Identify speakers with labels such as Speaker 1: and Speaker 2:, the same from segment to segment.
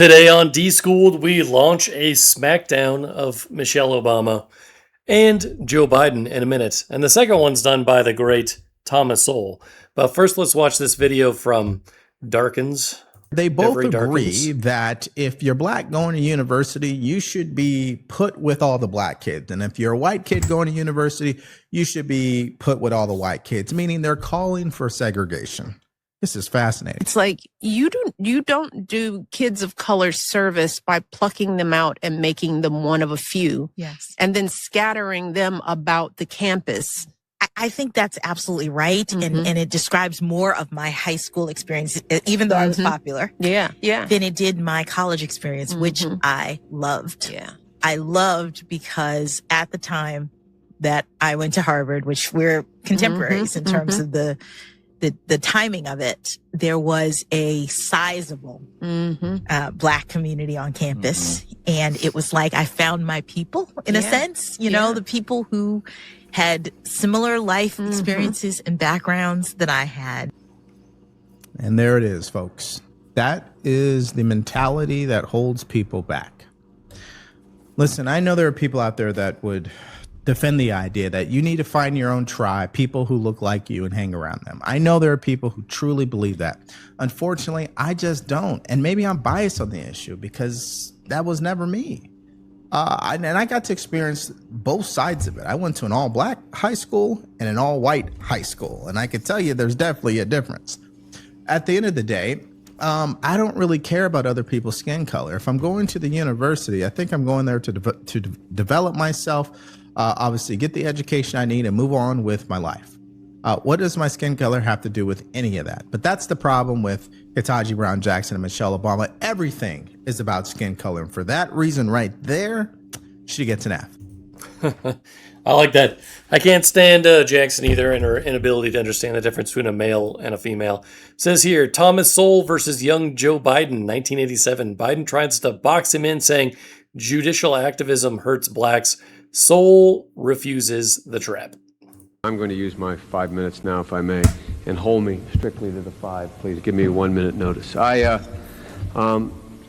Speaker 1: Today on Deschooled, we launch a smackdown of Michelle Obama and Joe Biden in a minute. And the second one's done by the great Thomas Sowell. But first, let's watch this video from Darkins.
Speaker 2: They both
Speaker 1: Every
Speaker 2: agree
Speaker 1: Darkins.
Speaker 2: that if you're black going to university, you should be put with all the black kids. And if you're a white kid going to university, you should be put with all the white kids, meaning they're calling for segregation. This is fascinating.
Speaker 3: It's like you don't do kids of color service by plucking them out and making them one of a few.
Speaker 4: Yes.
Speaker 3: And then scattering them about the campus.
Speaker 4: I think that's absolutely right.
Speaker 3: Mhm.
Speaker 4: And it describes more of my high school experience, even though I was popular,
Speaker 3: Yeah, yeah.
Speaker 4: than it did my college experience, which
Speaker 3: Mhm.
Speaker 4: I loved.
Speaker 3: Yeah.
Speaker 4: I loved because at the time that I went to Harvard, which we're contemporaries in terms of the timing of it, there was a sizable black community on campus. And it was like I found my people in a sense, you know, the people who had similar life experiences and backgrounds that I had.
Speaker 2: And there it is, folks. That is the mentality that holds people back. Listen, I know there are people out there that would defend the idea that you need to find your own tribe, people who look like you, and hang around them. I know there are people who truly believe that. Unfortunately, I just don't. And maybe I'm biased on the issue because that was never me. And I got to experience both sides of it. I went to an all-black high school and an all-white high school. And I can tell you there's definitely a difference. At the end of the day, I don't really care about other people's skin color. If I'm going to the university, I think I'm going there to develop myself, obviously get the education I need and move on with my life. What does my skin color have to do with any of that? But that's the problem with Ketanji Brown Jackson and Michelle Obama. Everything is about skin color. And for that reason right there, she gets an F.
Speaker 1: I like that. I can't stand Jackson either and her inability to understand the difference between a male and a female. It says here, Thomas Sowell versus young Joe Biden, 1987. Biden tries to box him in, saying judicial activism hurts blacks. Sowell refuses the trap.
Speaker 5: I'm going to use my 5 minutes now, if I may, and hold me strictly to the 5. Please give me a 1 minute notice. Let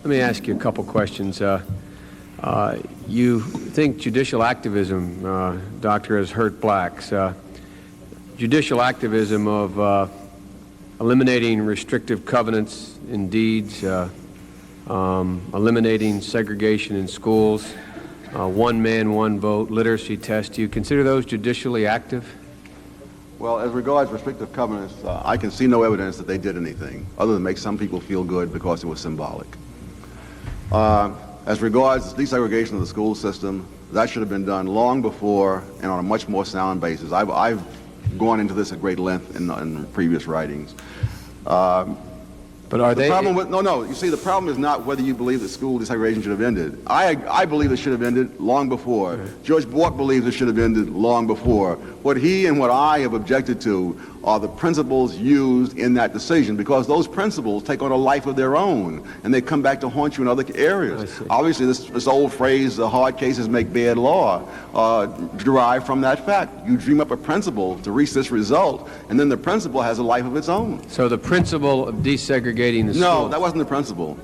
Speaker 5: me ask you a couple questions. You think judicial activism, doctor, has hurt blacks. Judicial activism of eliminating restrictive covenants in deeds, eliminating segregation in schools, one man, one vote, literacy test. Do you consider those judicially active?
Speaker 6: Well, as regards restrictive covenants, I can see no evidence that they did anything other than make some people feel good because it was symbolic. As regards desegregation of the school system, that should have been done long before and on a much more sound basis. I've gone into this at great length in previous writings.
Speaker 5: But are
Speaker 6: The
Speaker 5: they?
Speaker 6: problem with, no, you see, the problem is not whether you believe that school desegregation should have ended. I believe it should have ended long before. George Bork believes it should have ended long before. What he and what I have objected to are the principles used in that decision, because those principles take on a life of their own, and they come back to haunt you in other areas. Obviously, this old phrase, hard cases make bad law, derived from that fact. You dream up a principle to reach this result, and then the principle has a life of its own.
Speaker 5: So the principle of desegregating the
Speaker 6: No,
Speaker 5: schools.
Speaker 6: that wasn't the principle.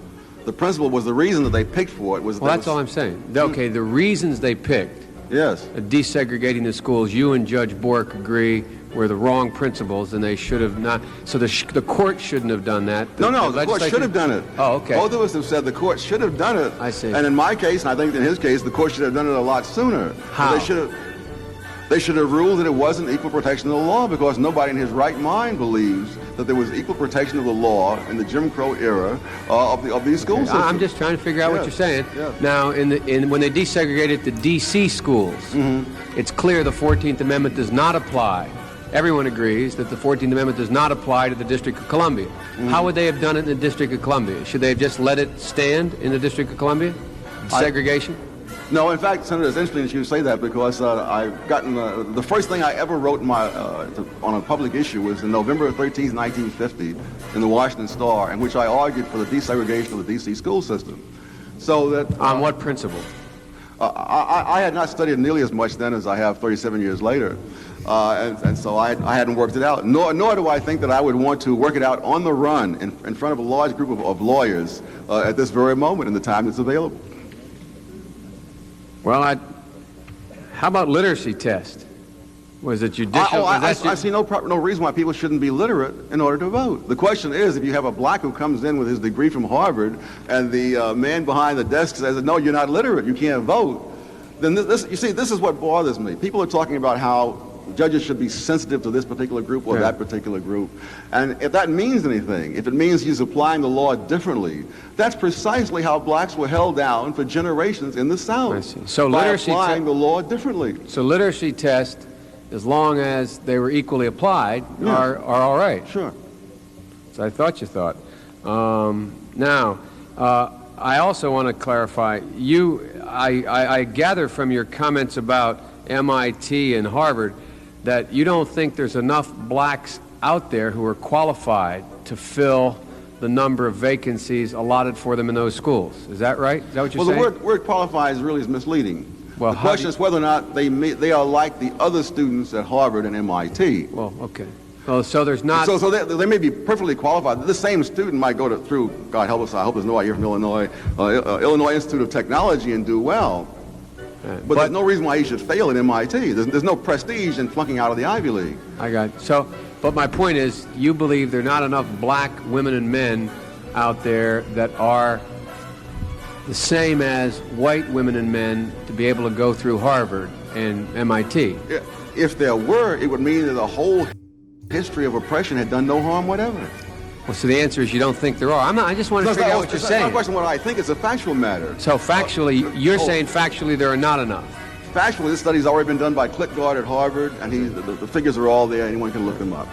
Speaker 6: The principle was the reason that they picked for it was.
Speaker 5: Well, that's all I'm saying. Okay, the reasons they picked,
Speaker 6: Yes.
Speaker 5: desegregating the schools, you and Judge Bork agree were the wrong principles, and they should have not. So the court shouldn't have done that.
Speaker 6: No, the court should have done it.
Speaker 5: Oh, okay.
Speaker 6: Both of us have said the court should have done it.
Speaker 5: I see.
Speaker 6: And in my case, and I think in his case, the court should have done it a lot sooner.
Speaker 5: How?
Speaker 6: They should have ruled that it wasn't equal protection of the law, because nobody in his right mind believes that there was equal protection of the law in the Jim Crow era of these school systems.
Speaker 5: I'm just trying to figure out what you're saying.
Speaker 6: Yes.
Speaker 5: Now, when they desegregated the D.C. schools, it's clear the 14th Amendment does not apply. Everyone agrees that the 14th Amendment does not apply to the District of Columbia. How would they have done it in the District of Columbia? Should they have just let it stand in the District of Columbia? Segregation?
Speaker 6: No, in fact, Senator, it's interesting that you say that, because I've gotten the first thing I ever wrote on a public issue was in November 13th, 1950, in the Washington Star, in which I argued for the desegregation of the D.C. school system. So that
Speaker 5: on what principle?
Speaker 6: I had not studied nearly as much then as I have 37 years later. And so I hadn't worked it out. Nor do I think that I would want to work it out on the run in front of a large group of lawyers at this very moment in the time that's available.
Speaker 5: Well, how about literacy test? Was it judicial?
Speaker 6: I see no reason why people shouldn't be literate in order to vote. The question is, if you have a black who comes in with his degree from Harvard and the man behind the desk says, no, you're not literate, you can't vote, then this is what bothers me. People are talking about how judges should be sensitive to this particular group or that particular group. And if that means anything, if it means he's applying the law differently, that's precisely how blacks were held down for generations in the South.
Speaker 5: I see. So
Speaker 6: by
Speaker 5: literacy
Speaker 6: applying the law differently.
Speaker 5: So literacy test, as long as they were equally applied, are all right.
Speaker 6: Sure.
Speaker 5: So I thought you thought. Now, I also want to clarify. I gather from your comments about MIT and Harvard that you don't think there's enough blacks out there who are qualified to fill the number of vacancies allotted for them in those schools. Is that right? Is that what you're saying?
Speaker 6: Well, the word qualified really is misleading.
Speaker 5: Well,
Speaker 6: the question is whether or not they are like the other students at Harvard and MIT.
Speaker 5: Well, okay. Well, so there's not...
Speaker 6: So they may be perfectly qualified. The same student might go through, God help us, I hope there's nobody here from Illinois, Illinois Institute of Technology and do well. But there's no reason why he should fail at MIT. There's no prestige in flunking out of the Ivy League.
Speaker 5: I got it. So, but my point is, you believe there are not enough black women and men out there that are the same as white women and men to be able to go through Harvard and MIT.
Speaker 6: If there were, it would mean that the whole history of oppression had done no harm whatever.
Speaker 5: Well, so the answer is you don't think there are. I just want to figure out what you're saying.
Speaker 6: It's not a question of what I think. It's a factual matter.
Speaker 5: So factually, you're saying factually there are not enough.
Speaker 6: Factually, this study's already been done by Klitgard at Harvard, and the figures are all there. Anyone can look them up.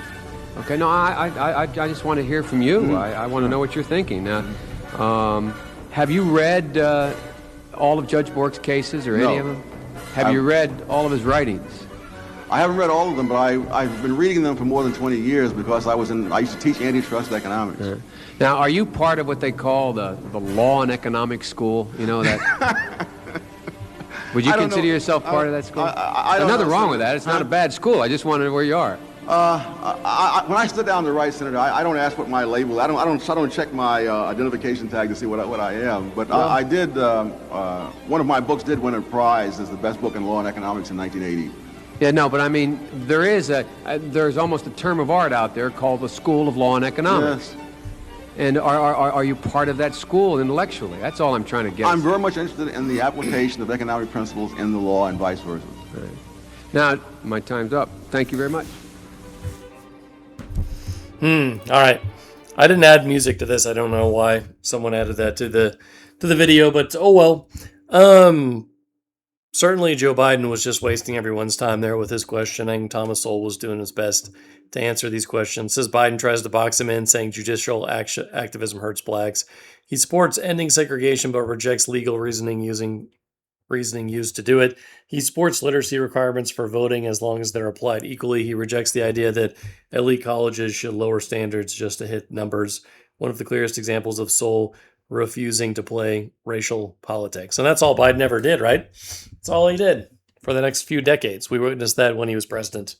Speaker 5: Okay, no, I just want to hear from you. Mm-hmm. I want to know what you're thinking. Now, have you read all of Judge Bork's cases or any of them? Have you read all of his writings?
Speaker 6: I haven't read all of them, but I've been reading them for more than 20 years because I used to teach antitrust economics.
Speaker 5: Now, are you part of what they call the law and economics school? You know that? Would you consider yourself part of that school? There's nothing wrong with that. It's not a bad school. I just wondered where you are.
Speaker 6: When I sit down to write, Senator, I don't ask what my label. I don't check my identification tag to see what I am. But I did. One of my books did win a prize as the best book in law and economics in 1980.
Speaker 5: Yeah, no, but I mean, there's almost a term of art out there called the School of Law and Economics.
Speaker 6: Yes.
Speaker 5: And are you part of that school intellectually? That's all I'm trying to get.
Speaker 6: I'm very much interested in the application of economic principles in the law and vice versa.
Speaker 5: Right. Now, my time's up. Thank you very much.
Speaker 1: All right. I didn't add music to this. I don't know why someone added that to the video, but oh well. Certainly Joe Biden was just wasting everyone's time there with his questioning. Thomas Sowell was doing his best to answer these questions. Says Biden tries to box him in, saying judicial activism hurts blacks. He supports ending segregation, but rejects legal reasoning used to do it. He supports literacy requirements for voting as long as they're applied equally. He rejects the idea that elite colleges should lower standards just to hit numbers. One of the clearest examples of Sowell refusing to play racial politics. And that's all Biden ever did, right? That's all he did for the next few decades. We witnessed that when he was president.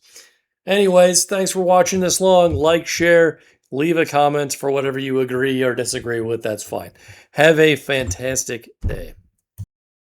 Speaker 1: Anyways, thanks for watching this long. Like, share, leave a comment for whatever you agree or disagree with. That's fine. Have a fantastic day.